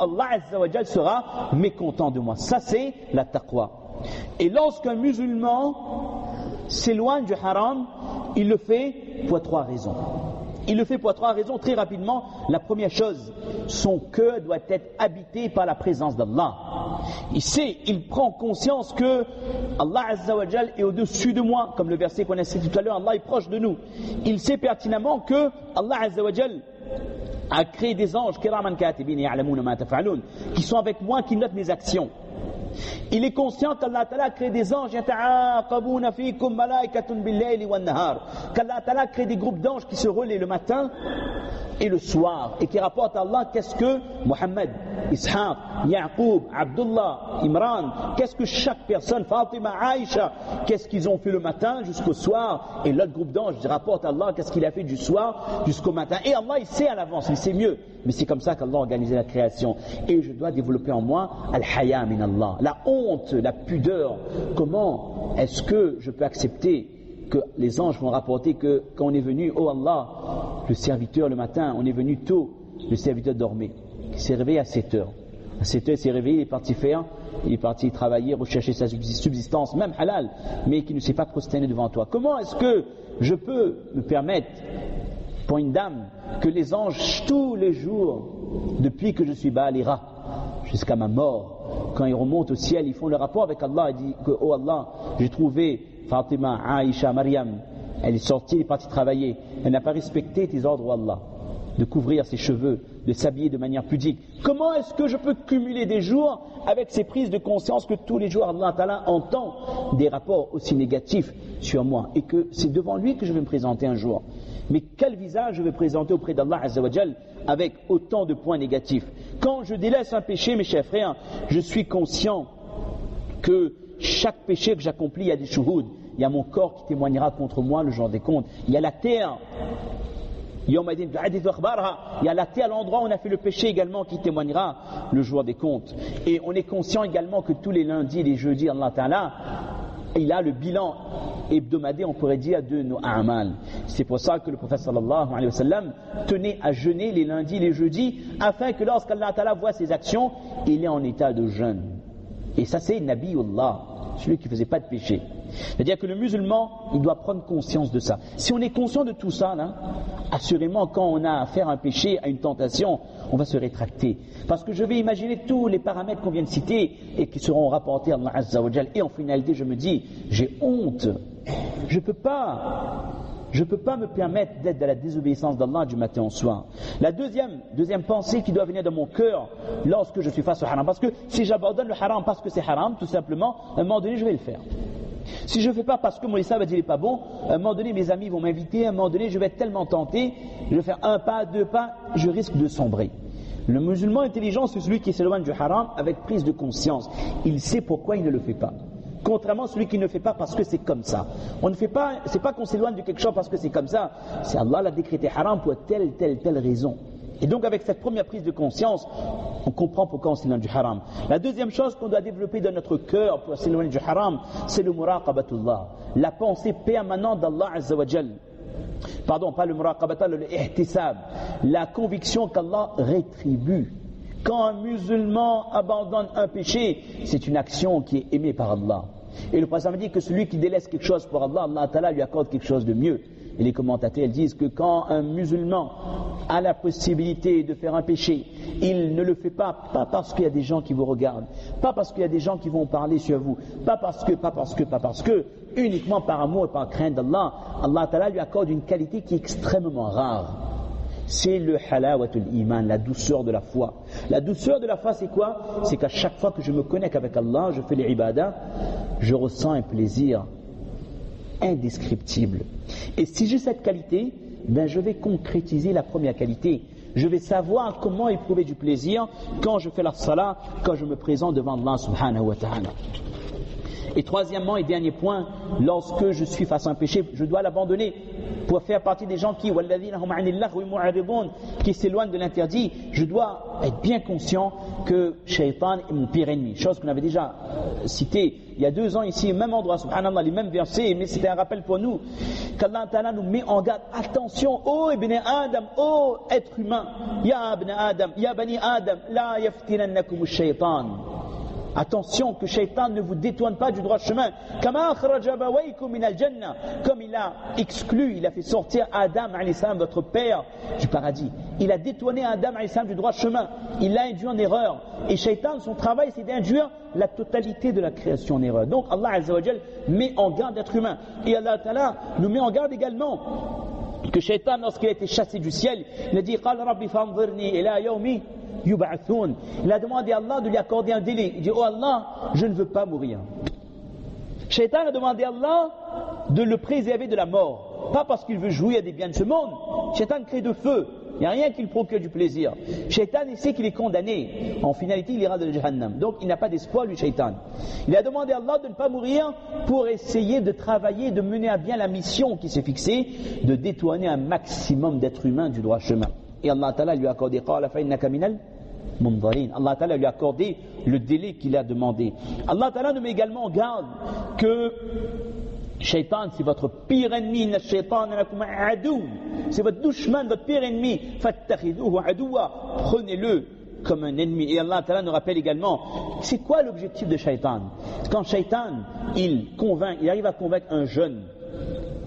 Allah Azza wa Jal sera mécontent de moi. Ça c'est la taqwa. Et lorsqu'un musulman s'éloigne du haram, il le fait pour 3 raisons. Il le fait pour 3 raisons très rapidement. La première chose, son cœur doit être habité par la présence d'Allah. Il prend conscience que Allah Azza wa Jal est au-dessus de moi, comme le verset qu'on a cité tout à l'heure, Allah est proche de nous. Il sait pertinemment que Allah Azza wa Jal a créé des anges kiraman katibin ya'lamuna ma taf'alun, qui sont avec moi, qui notent mes actions. Il est conscient qu'Allah Ta'ala crée des anges, qu'Allah Ta'ala crée des groupes d'anges qui se relaient le matin et le soir et qui rapportent à Allah qu'est-ce que Mohammed, Ishaq, Yaqub, Abdullah, Imran, qu'est-ce que chaque personne, Fatima, Aïcha, qu'est-ce qu'ils ont fait le matin jusqu'au soir, et l'autre groupe d'anges rapporte à Allah qu'est-ce qu'il a fait du soir jusqu'au matin. Et Allah il sait à l'avance, il sait mieux. Mais c'est comme ça qu'Allah a organisé la création. Et je dois développer en moi al-haya min Allah, la honte, la pudeur. Comment est-ce que je peux accepter que les anges vont rapporter que quand on est venu, oh Allah, le serviteur le matin, on est venu tôt, le serviteur dormait. Il s'est réveillé à 7 heures. À 7 heures, il s'est réveillé, il est parti faire, il est parti travailler, rechercher sa subsistance, même halal, mais qui ne s'est pas prosterné devant toi. Comment est-ce que je peux me permettre, pour une dame, que les anges, tous les jours, depuis que je suis Baalira, jusqu'à ma mort, quand ils remontent au ciel, ils font le rapport avec Allah et disent que, oh Allah, j'ai trouvé Fatima, Aïcha, Mariam, elle est sortie, elle est partie travailler, elle n'a pas respecté tes ordres, oh Allah, de couvrir ses cheveux, de s'habiller de manière pudique. Comment est-ce que je peux cumuler des jours avec ces prises de conscience que tous les jours Allah Ta'ala entend des rapports aussi négatifs sur moi et que c'est devant lui que je vais me présenter un jour? Mais quel visage je vais présenter auprès d'Allah Azza wa Jal avec autant de points négatifs? Quand je délaisse un péché, mes chers frères, je suis conscient que chaque péché que j'accomplis, il y a des shuhud, il y a mon corps qui témoignera contre moi le jour des comptes, il y a la terre, il y a la terre, l'endroit où on a fait le péché également qui témoignera le jour des comptes. Et on est conscient également que tous les lundis et les jeudis, Allah Ta'ala, il a le bilan hebdomadaire, on pourrait dire, de nos a'mal. C'est pour ça que le prophète sallallahu alayhi wa sallam tenait à jeûner les lundis et les jeudis, afin que lorsqu'Allah Ta'ala voit ses actions, il est en état de jeûne. Et ça c'est Nabiullah, celui qui ne faisait pas de péché. C'est-à-dire que le musulman, il doit prendre conscience de ça. Si on est conscient de tout ça, là, assurément, quand on a affaire à un péché, à une tentation, on va se rétracter. Parce que je vais imaginer tous les paramètres qu'on vient de citer et qui seront rapportés à Allah Azza wa Jal. Et en finalité, je me dis, j'ai honte. Je peux pas me permettre d'être dans la désobéissance d'Allah du matin au soir. La deuxième pensée qui doit venir de mon cœur lorsque je suis face au haram. Parce que si j'abandonne le haram parce que c'est haram, tout simplement, à un moment donné, je vais le faire. Si je ne fais pas parce que mon islam va dire il n'est pas bon, à un moment donné mes amis vont m'inviter, à un moment donné je vais être tellement tenté, je vais faire 1 pas, 2 pas, je risque de sombrer. Le musulman intelligent, c'est celui qui s'éloigne du haram avec prise de conscience. Il sait pourquoi il ne le fait pas. Contrairement à celui qui ne fait pas parce que c'est comme ça. On ne fait pas, c'est pas qu'on s'éloigne de quelque chose parce que c'est comme ça. C'est Allah l'a décrété haram pour telle raison. Et donc avec cette première prise de conscience, on comprend pourquoi on s'éloigne du haram. La deuxième chose qu'on doit développer dans notre cœur pour s'éloigner du haram, c'est le muraqabatullah, la pensée permanente d'Allah Azza wa Jal. Pardon, pas le muraqabatullah, le ihtisab, la conviction qu'Allah rétribue. Quand un musulman abandonne un péché, c'est une action qui est aimée par Allah. Et le prophète dit que celui qui délaisse quelque chose pour Allah, Allah Ta'ala lui accorde quelque chose de mieux. Et les commentateurs disent que quand un musulman a la possibilité de faire un péché, il ne le fait pas parce qu'il y a des gens qui vous regardent, pas parce qu'il y a des gens qui vont parler sur vous, pas parce que, uniquement par amour et par crainte d'Allah, Allah Ta'ala lui accorde une qualité qui est extrêmement rare. C'est le halawatul iman, la douceur de la foi. La douceur de la foi, c'est quoi? C'est qu'à chaque fois que je me connecte avec Allah, je fais les ibadah, je ressens un plaisir indescriptible. Et si j'ai cette qualité, ben je vais concrétiser la première qualité. Je vais savoir comment éprouver du plaisir quand je fais la salat, quand je me présente devant Allah subhanahu wa ta'ala. Et troisièmement et dernier point, lorsque je suis face à un péché, je dois l'abandonner pour faire partie des gens qui s'éloignent de l'interdit. Je dois être bien conscient que Shaitan est mon pire ennemi. Chose qu'on avait déjà citée il y a 2 ans ici, au même endroit, subhanallah, les mêmes versets, mais c'était un rappel pour nous, qu'Allah Ta'ala nous met en garde. Attention, oh Ibn Adam, oh être humain, Ya Ibn Adam, Ya Bani Adam, La yaftinannakum Shaitan. Attention que Shaitan ne vous détourne pas du droit chemin. Comme il a exclu, il a fait sortir Adam alayhi salam, votre père, du paradis. Il a détourné Adam alayhi salam du droit chemin. Il l'a induit en erreur. Et Shaitan, son travail, c'est d'induire la totalité de la création en erreur. Donc Allah Azza wa Jal met en garde l'être humain. Et Allah Ta'ala nous met en garde également que Shaitan, lorsqu'il a été chassé du ciel, il a dit « Qala Rabbi fanzirni ila yawmi » il a demandé à Allah de lui accorder un délai. Il dit, oh Allah, je ne veux pas mourir. Shaitan a demandé à Allah de le préserver de la mort. Pas parce qu'il veut jouir des biens de ce monde. Shaitan crée de feu. Il n'y a rien qui lui procure du plaisir. Shaitan, il sait qu'il est condamné. En finalité, il ira dans le Jahannam. Donc, il n'a pas d'espoir, lui, Shaitan. Il a demandé à Allah de ne pas mourir pour essayer de travailler, de mener à bien la mission qui s'est fixée, de détourner un maximum d'êtres humains du droit chemin. Et Allah Ta'ala lui a accordé Allah Ta'ala lui a accordé le délai qu'il a demandé. Allah Ta'ala nous met également en garde que Shaitan, c'est votre pire ennemi. C'est votre dushman, votre pire ennemi. Prenez-le comme un ennemi. Et Allah Ta'ala nous rappelle également, c'est quoi l'objectif de Shaitan? Quand Shaitan, il arrive à convaincre un jeune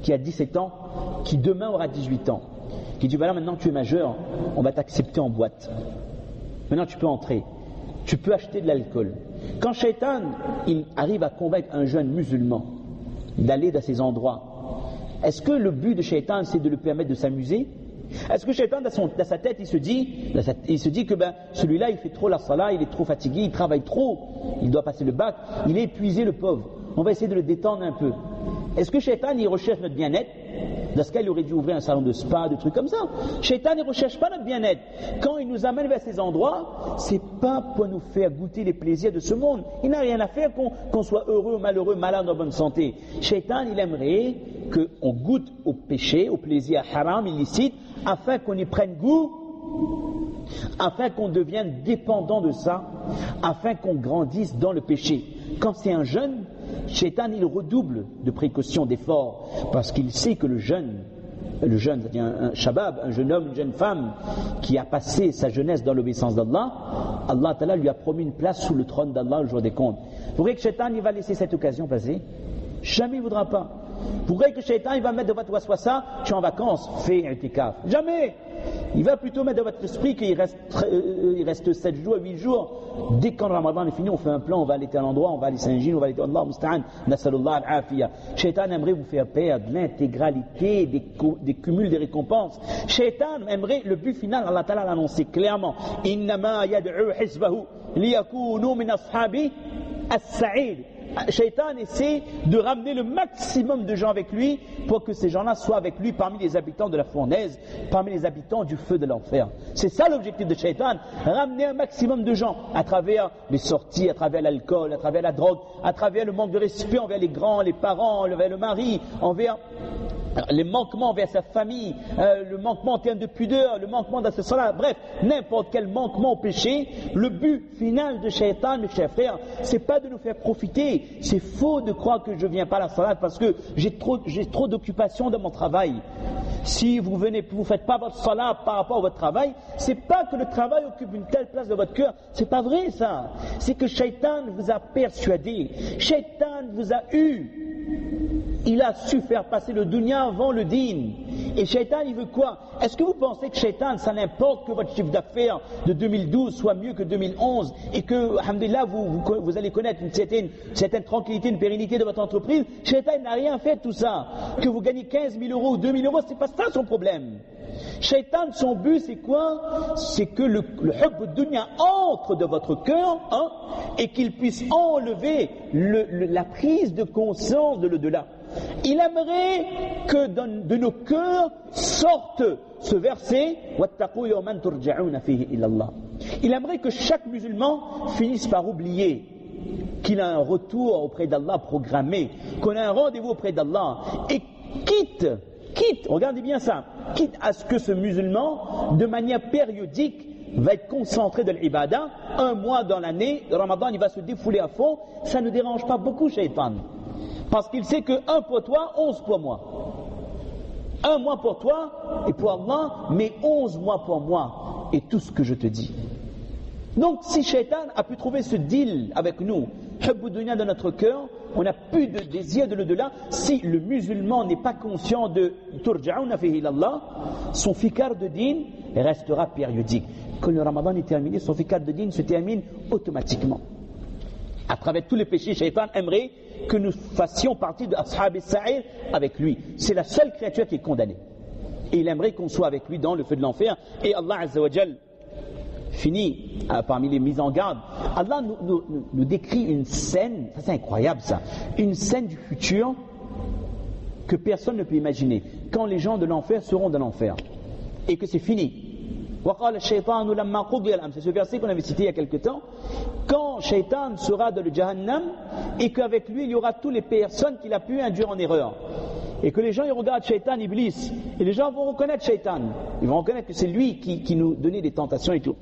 qui a 17 ans, qui demain aura 18 ans, qui dit voilà, maintenant tu es majeur, on va t'accepter en boîte. Maintenant tu peux entrer, tu peux acheter de l'alcool. Quand Shaitan il arrive à convaincre un jeune musulman d'aller dans ces endroits, est-ce que le but de Shaitan c'est de lui permettre de s'amuser? Est-ce que Shaitan dans sa tête il se dit que celui-là il fait trop la salat, il est trop fatigué, il travaille trop, il doit passer le bac, il est épuisé le pauvre, on va essayer de le détendre un peu. Est-ce que Shaitan il recherche notre bien-être? Dans ce cas, il aurait dû ouvrir un salon de spa, des trucs comme ça. Shaitan ne recherche pas notre bien-être. Quand il nous amène vers ces endroits, c'est pas pour nous faire goûter les plaisirs de ce monde. Il n'a rien à faire qu'on soit heureux ou malheureux, malade ou en bonne santé. Shaitan, il aimerait qu'on goûte au péché, au plaisir haram, illicite, afin qu'on y prenne goût, afin qu'on devienne dépendant de ça, afin qu'on grandisse dans le péché. Quand c'est un jeune, Shaitan il redouble de précautions, d'efforts, parce qu'il sait que le jeune, c'est-à-dire un shabab, un jeune homme, une jeune femme qui a passé sa jeunesse dans l'obéissance d'Allah, Allah Ta'ala lui a promis une place sous le trône d'Allah le jour des comptes. Vous voyez que Shaitan il va laisser cette occasion passer? Jamais il ne voudra pas. Vous voyez que Shaitan il va mettre de votre waswasa, tu es en vacances, fais i'tikaf. Jamais. Il va plutôt mettre dans votre esprit qu'il reste 7 jours, 8 jours. Dès que le Ramadan est fini, on fait un plan, on va aller à l'endroit, on va aller à Saint-Gilles, on va aller à Allah Musta'an, Nasalullah al-Afiyah. Shaitan aimerait vous faire perdre l'intégralité des cumuls des récompenses. Shaitan aimerait, le but final, Allah Ta'ala l'a annoncé clairement. Innama yad'u hizbahu liyakunu min ashabi as-sa'id. Shaitan essaie de ramener le maximum de gens avec lui pour que ces gens-là soient avec lui parmi les habitants de la fournaise, parmi les habitants du feu de l'enfer. C'est ça l'objectif de Shaitan, ramener un maximum de gens à travers les sorties, à travers l'alcool, à travers la drogue, à travers le manque de respect envers les grands, les parents, envers le mari, envers les manquements envers sa famille, le manquement en termes de pudeur, le manquement dans ce salat, bref, n'importe quel manquement au péché. Le but final de Shaitan, mes chers frères, c'est pas de nous faire profiter. C'est faux de croire que je viens pas à la salat parce que j'ai trop d'occupations dans mon travail. Si vous faites pas votre salat par rapport à votre travail, c'est pas que le travail occupe une telle place dans votre cœur. C'est pas vrai ça. C'est que Shaitan vous a persuadé. Shaitan vous a eu. Il a su faire passer le dunya avant le din. Et Shaitan, il veut quoi? Est-ce que vous pensez que Shaitan, ça n'importe que votre chiffre d'affaires de 2012 soit mieux que 2011 et que, alhamdulillah, vous allez connaître une certaine tranquillité, une pérennité de votre entreprise? Shaitan n'a rien fait de tout ça. Que vous gagnez 15 000 euros ou 2 000 euros, c'est pas ça son problème. Shaitan, son but, c'est quoi? C'est que le hubb dunya entre dans votre cœur, et qu'il puisse enlever la prise de conscience de l'au-delà. Il aimerait que de nos cœurs sorte ce verset وَاتَّقُوا يَوْمًا تُرْجَعُونَ فِيهِ إِلَى اللَّهِ. Il aimerait que chaque musulman finisse par oublier qu'il a un retour auprès d'Allah programmé, qu'on a un rendez-vous auprès d'Allah, et quitte, regardez bien ça, quitte à ce que ce musulman, de manière périodique, va être concentré de l'ibada, un mois dans l'année, le Ramadan il va se défouler à fond, ça ne dérange pas beaucoup Shaitan. Parce qu'il sait que 1 pour toi, 11 pour moi. 1 mois pour toi et pour Allah, mais 11 mois pour moi, et tout ce que je te dis. Donc si Shaitan a pu trouver ce deal avec nous, Hubbu Dunya dans notre cœur, on n'a plus de désir de l'au-delà, si le musulman n'est pas conscient de Turja'una fihi ilallah, son fikar de din restera périodique. Quand le Ramadan est terminé, son fikar de din se termine automatiquement. À travers tous les péchés, Shaitan aimerait que nous fassions partie de Ashab al-Sa'ir avec lui. C'est la seule créature qui est condamnée. Et il aimerait qu'on soit avec lui dans le feu de l'enfer. Et Allah Azza wa Jal finit parmi les mises en garde. Allah nous décrit une scène, ça c'est incroyable ça, une scène du futur que personne ne peut imaginer. Quand les gens de l'enfer seront dans l'enfer et que c'est fini. C'est ce verset qu'on avait cité il y a quelque temps. Quand Shaitan sera dans le Jahannam et qu'avec lui il y aura toutes les personnes qu'il a pu induire en erreur. Et que les gens ils regardent Shaitan, Iblis, et les gens vont reconnaître Shaitan. Ils vont reconnaître que c'est lui qui nous donnait des tentations et tout.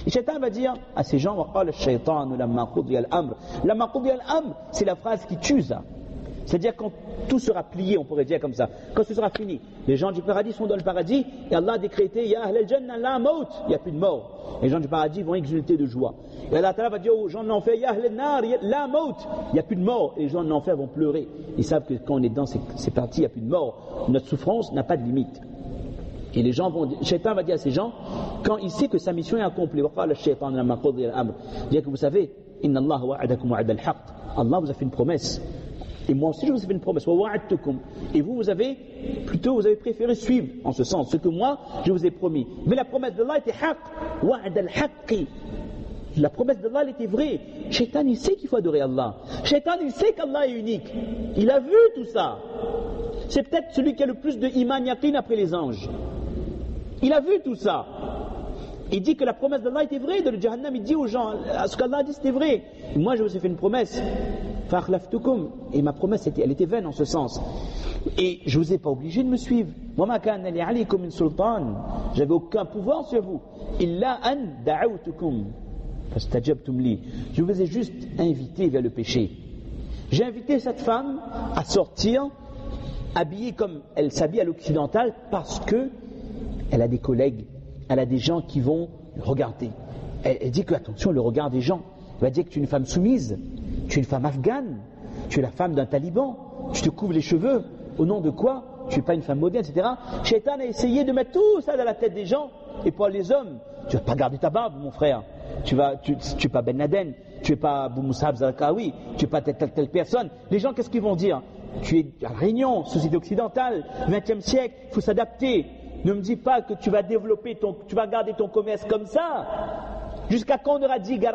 Et Shaitan va dire à ces gens, c'est la phrase qui tue ça. C'est-à-dire quand tout sera plié, on pourrait dire comme ça, quand ce sera fini, les gens du paradis sont dans le paradis et Allah a décrété Ya ahl al-jannah la maut, il n'y a plus de mort. Les gens du paradis vont exulter de joie. Et Allah Ta'ala va dire aux gens de l'enfer Ya ahl al-nar la maut, il n'y a plus de mort. Et les gens de l'enfer vont pleurer. Ils savent que quand on est dans ces parties, il n'y a plus de mort. Notre souffrance n'a pas de limite. Et les gens vont dire, Shaitan va dire à ces gens, quand il sait que sa mission est accomplie, dire que vous savez, Inna Allah wa'adakum wa'ad al-haq. Allah vous a fait une promesse. Et moi aussi je vous ai fait une promesse. Et vous avez préféré suivre en ce sens ce que moi je vous ai promis. Mais la promesse d'Allah était haq. Wa'ad al-haqqi. La promesse d'Allah elle était vraie. Shaitan il sait qu'il faut adorer Allah. Shaitan il sait qu'Allah est unique. Il a vu tout ça. C'est peut-être celui qui a le plus de iman yaqin après les anges. Il a vu tout ça. Il dit que la promesse d'Allah était vraie. Dans le Jahannam, il dit aux gens, ce qu'Allah a dit c'était vrai. Et moi je vous ai fait une promesse. Et ma promesse elle était vaine en ce sens. Et je ne vous ai pas obligé de me suivre. J'avais aucun pouvoir sur vous. Je vous ai juste invité vers le péché. J'ai invité cette femme à sortir habillée comme elle s'habille à l'occidental parce que elle a des collègues, elle a des gens qui vont le regarder. Elle dit que attention le regard des gens. Elle va dire que tu es une femme soumise, tu es une femme afghane, tu es la femme d'un taliban, tu te couvres les cheveux, au nom de quoi tu n'es pas une femme moderne, etc. Shaitan a essayé de mettre tout ça dans la tête des gens. Et pour les hommes, tu ne vas pas garder ta barbe mon frère, tu n'es pas Ben Laden, tu n'es pas Abu Musab Zarqawi, tu n'es pas telle personne. Les gens qu'est-ce qu'ils vont dire? Tu es à la Réunion, société occidentale, 20e siècle, il faut s'adapter. Ne me dis pas que tu vas développer tu vas garder ton commerce comme ça. Jusqu'à quand on aura dit